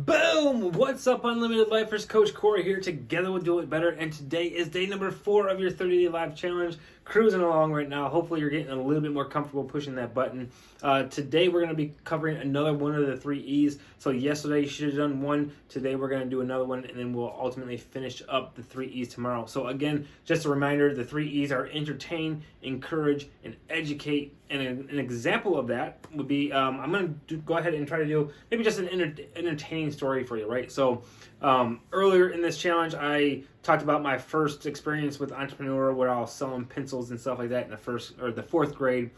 Boom! What's up, Unlimited Lifers? Coach Corey here. Together we'll do it better. And today is day number 4 of your 30-day life challenge. Cruising along right now. Hopefully you're getting a little bit more comfortable pushing that button. Today we're going to be covering another one of the 3 E's. So yesterday you should have done one. Today we're going to do another one, and then we'll ultimately finish up the 3 E's tomorrow. So again, just a reminder, the 3 E's are entertain, encourage, and educate. And an example of that would be, I'm going to go ahead and try to do maybe just an entertaining story for you, right? So earlier in this challenge, I talked about my first experience with entrepreneur, where I was selling pencils and stuff like that in the 4th grade.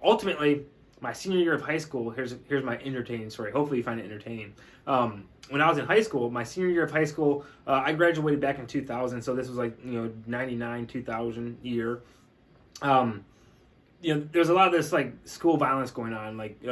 Ultimately, my senior year of high school, here's my entertaining story. Hopefully you find it entertaining. When I was in high school, my senior year of high school, I graduated back in 2000, so this was like 99, 2000 year. There's a lot of this like school violence going on, like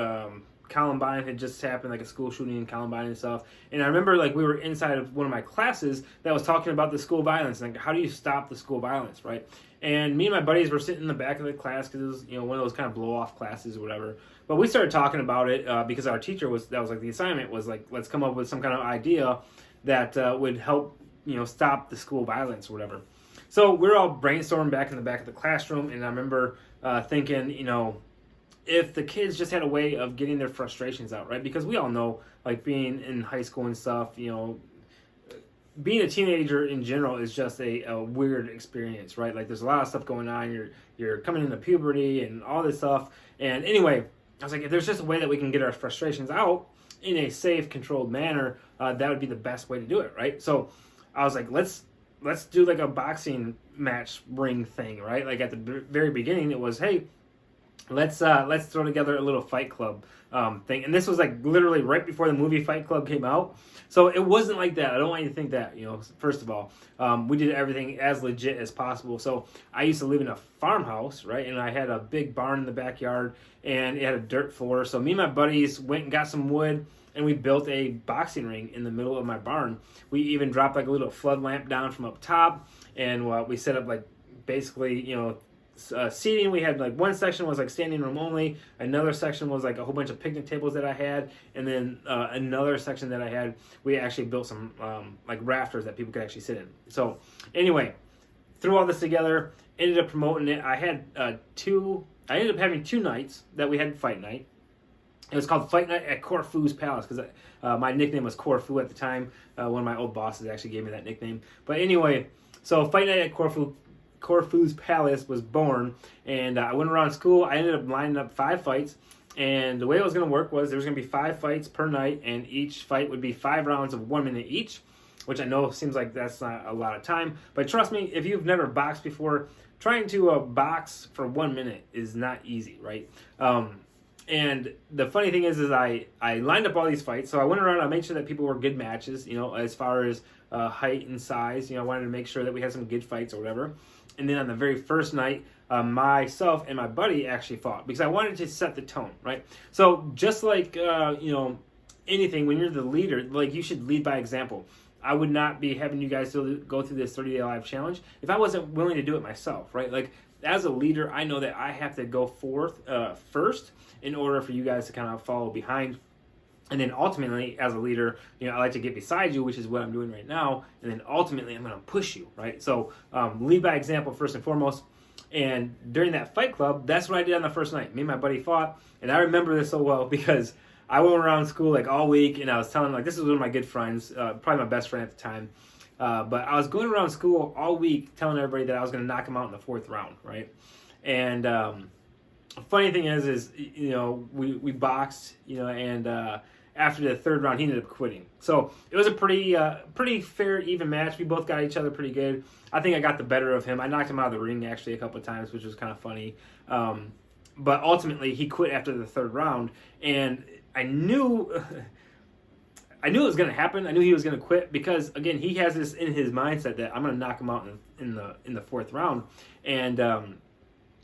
Columbine had just happened, like a school shooting in Columbine and stuff. And I remember like we were inside of one of my classes that was talking about the school violence, like how do you stop the school violence, right? And me and my buddies were sitting in the back of the class because it was one of those kind of blow off classes or whatever. But we started talking about it because our teacher that was like the assignment was like, let's come up with some kind of idea that would help stop the school violence or whatever. So we're all brainstorming back in the back of the classroom, and I remember thinking, if the kids just had a way of getting their frustrations out, right? Because we all know, like being in high school and stuff, being a teenager in general is just a weird experience, right? Like there's a lot of stuff going on. You're coming into puberty and all this stuff. And anyway, I was like, if there's just a way that we can get our frustrations out in a safe, controlled manner, that would be the best way to do it, right? So I was like, let's do like a boxing match ring thing, right? Like at the very beginning, it was, hey, let's throw together a little Fight Club thing. And this was like literally right before the movie Fight Club came out. So it wasn't like that. I don't want you to think that, first of all, we did everything as legit as possible. So I used to live in a farmhouse, right? And I had a big barn in the backyard, and it had a dirt floor. So me and my buddies went and got some wood, and we built a boxing ring in the middle of my barn. We even dropped like a little flood lamp down from up top, and we set up like basically, seating. We had like one section was like standing room only, another section was like a whole bunch of picnic tables that I had, and then another section that I had, we actually built some like rafters that people could actually sit in. So anyway, threw all this together, ended up promoting it. I ended up having 2 nights that we had fight night. It was called Fight Night at Corfu's Palace because my nickname was Corfu at the time. One of my old bosses actually gave me that nickname. But anyway, so Fight Night at Corfu's Palace was born, and I went around school. I ended up lining up 5 fights, and the way it was going to work was there was going to be 5 fights per night, and each fight would be 5 rounds of 1 minute each, which I know seems like that's not a lot of time, but trust me, if you've never boxed before, trying to box for 1 minute is not easy, right? And the funny thing is I lined up all these fights. So I went around, I made sure that people were good matches, as far as height and size. I wanted to make sure that we had some good fights or whatever. And then on the very first night, myself and my buddy actually fought because I wanted to set the tone, right? So just like, anything, when you're the leader, like you should lead by example. I would not be having you guys go through this 30-day live challenge if I wasn't willing to do it myself, right? Like as a leader, I know that I have to go first in order for you guys to kind of follow behind. And then ultimately, as a leader, I like to get beside you, which is what I'm doing right now. And then ultimately, I'm going to push you, right? So lead by example first and foremost. And during that fight club, that's what I did on the first night. Me and my buddy fought. And I remember this so well because I went around school like all week, and I was telling this is one of my good friends, probably my best friend at the time. But I was going around school all week telling everybody that I was going to knock him out in the 4th round, right? And funny thing is we boxed, and after the 3rd round, he ended up quitting. So it was a pretty fair, even match. We both got each other pretty good. I think I got the better of him. I knocked him out of the ring actually a couple of times, which was kind of funny. But ultimately, he quit after the 3rd round, and I knew it was going to happen. I knew he was going to quit because, again, he has this in his mindset that I'm going to knock him out in the 4th round. And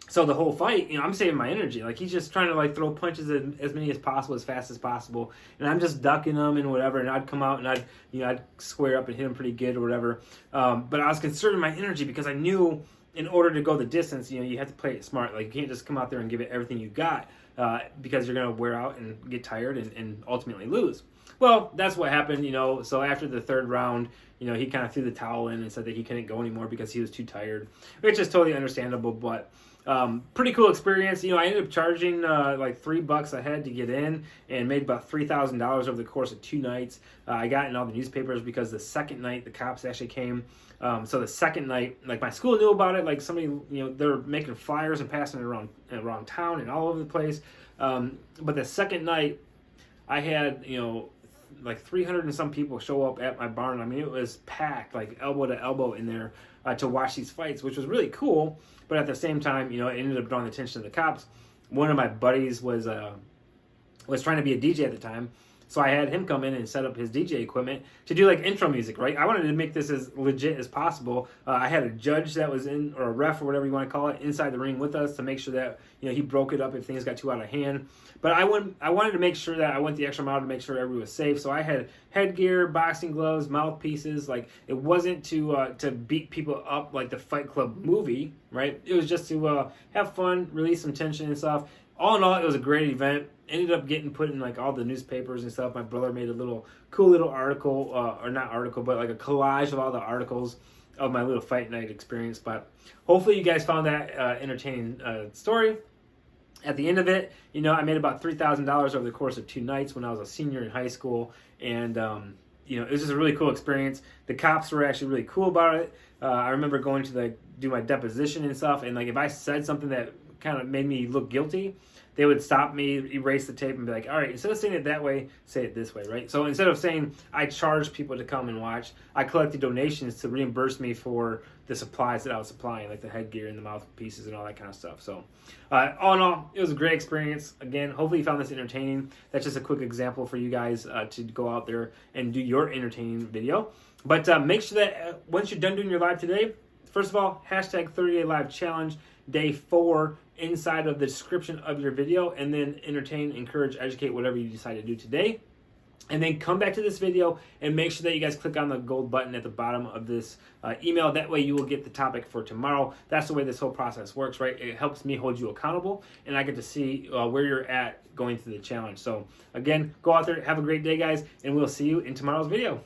so the whole fight, I'm saving my energy. Like he's just trying to like throw punches as many as possible, as fast as possible, and I'm just ducking them and whatever. And I'd come out and I'd square up and hit him pretty good or whatever. But I was conserving my energy because I knew in order to go the distance, you have to play it smart. Like you can't just come out there and give it everything you got because you're going to wear out and get tired and ultimately lose. Well, that's what happened, So after the third round, he kind of threw the towel in and said that he couldn't go anymore because he was too tired, which is totally understandable. But pretty cool experience. I ended up charging like $3 a head to get in, and made about $3,000 over the course of 2 nights. I got in all the newspapers because the second night the cops actually came. So the second night, like, my school knew about it. Like, somebody, they were making flyers and passing it around town and all over the place. But the second night, I had, like 300 and some people show up at my barn. I mean, it was packed, like elbow to elbow in there to watch these fights, which was really cool. But at the same time, it ended up drawing the attention of the cops. One of my buddies was trying to be a DJ at the time. So I had him come in and set up his DJ equipment to do like intro music, right? I wanted to make this as legit as possible. I had a judge that was in, or a ref or whatever you want to call it, inside the ring with us to make sure that, he broke it up if things got too out of hand. But I wanted to make sure that I went the extra mile to make sure everybody was safe. So I had headgear, boxing gloves, mouthpieces. Like, it wasn't to beat people up like the Fight Club movie, right? It was just to have fun, release some tension and stuff. All in all, it was a great event. Ended up getting put in like all the newspapers and stuff. My brother made a cool little article, or not article, but like a collage of all the articles of my little fight night experience. But hopefully you guys found that entertaining story. At the end of it, I made about $3,000 over the course of 2 nights when I was a senior in high school. And, it was just a really cool experience. The cops were actually really cool about it. I remember going to do my deposition and stuff. And like, if I said something that kind of made me look guilty, they would stop me, erase the tape, and be like, all right, instead of saying it that way, say it this way, right? So instead of saying I charged people to come and watch, I collected donations to reimburse me for the supplies that I was supplying, like the headgear and the mouthpieces and all that kind of stuff. So all in all, it was a great experience. Again, hopefully you found this entertaining. That's just a quick example for you guys to go out there and do your entertaining video. But make sure that once you're done doing your live today, first of all, hashtag 30-day live challenge, day 4, inside of the description of your video, and then entertain, encourage, educate, whatever you decide to do today. And then come back to this video and make sure that you guys click on the gold button at the bottom of this email. That way you will get the topic for tomorrow. That's the way this whole process works, right? It helps me hold you accountable, and I get to see where you're at going through the challenge. So again, go out there, have a great day, guys, and we'll see you in tomorrow's video.